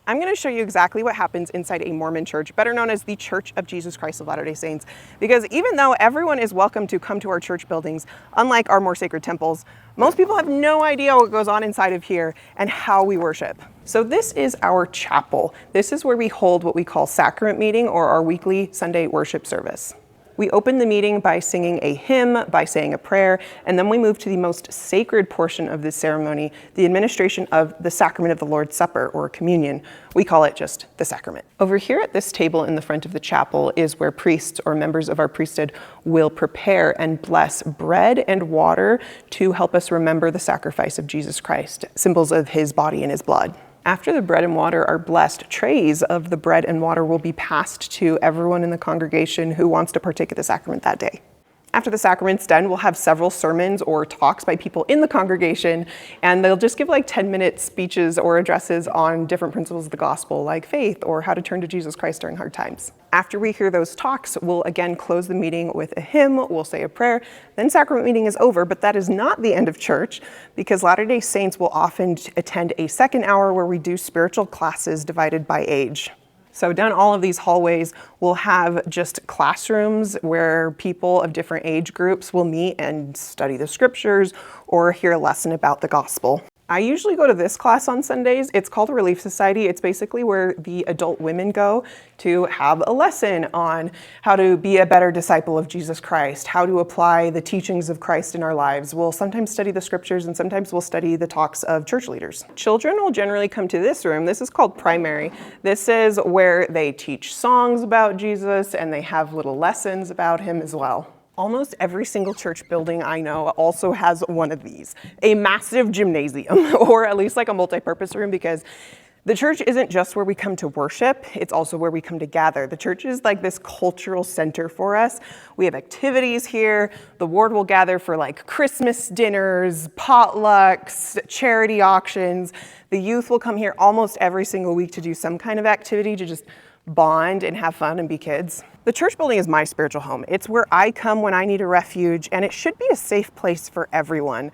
I'm going to show you exactly what happens inside a Mormon church, better known as the Church of Jesus Christ of Latter-day Saints. Because even though everyone is welcome to come to our church buildings, unlike our more sacred temples, most people have no idea what goes on inside of here and how we worship. So this is our chapel. This is where we hold what we call sacrament meeting, or our weekly Sunday worship service. We open the meeting by singing a hymn, by saying a prayer, and then we move to the most sacred portion of this ceremony, the administration of the sacrament of the Lord's Supper, or communion. We call it just the sacrament. Over here at this table in the front of the chapel is where priests or members of our priesthood will prepare and bless bread and water to help us remember the sacrifice of Jesus Christ, symbols of his body and his blood. After the bread and water are blessed, trays of the bread and water will be passed to everyone in the congregation who wants to partake of the sacrament that day. After the sacrament's done, we'll have several sermons or talks by people in the congregation, and they'll just give like 10-minute speeches or addresses on different principles of the gospel, like faith or how to turn to Jesus Christ during hard times. After we hear those talks, we'll again close the meeting with a hymn, we'll say a prayer, then sacrament meeting is over, but that is not the end of church, because Latter-day Saints will often attend a second hour where we do spiritual classes divided by age. So down all of these hallways, we'll have just classrooms where people of different age groups will meet and study the scriptures or hear a lesson about the gospel. I usually go to this class on Sundays. It's called a Relief Society. It's basically where the adult women go to have a lesson on how to be a better disciple of Jesus Christ, how to apply the teachings of Christ in our lives. We'll sometimes study the scriptures, and sometimes we'll study the talks of church leaders. Children will generally come to this room. This is called primary. This is where they teach songs about Jesus, and they have little lessons about him as well. Almost every single church building I know also has one of these, a massive gymnasium, or at least like a multi-purpose room, because the church isn't just where we come to worship, it's also where we come to gather. The church is like this cultural center for us. We have activities here. The ward will gather for like Christmas dinners, potlucks, charity auctions. The youth will come here almost every single week to do some kind of activity to just bond and have fun and be kids. The church building is my spiritual home. It's where I come when I need a refuge, and it should be a safe place for everyone.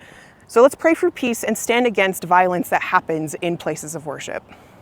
So let's pray for peace and stand against violence that happens in places of worship.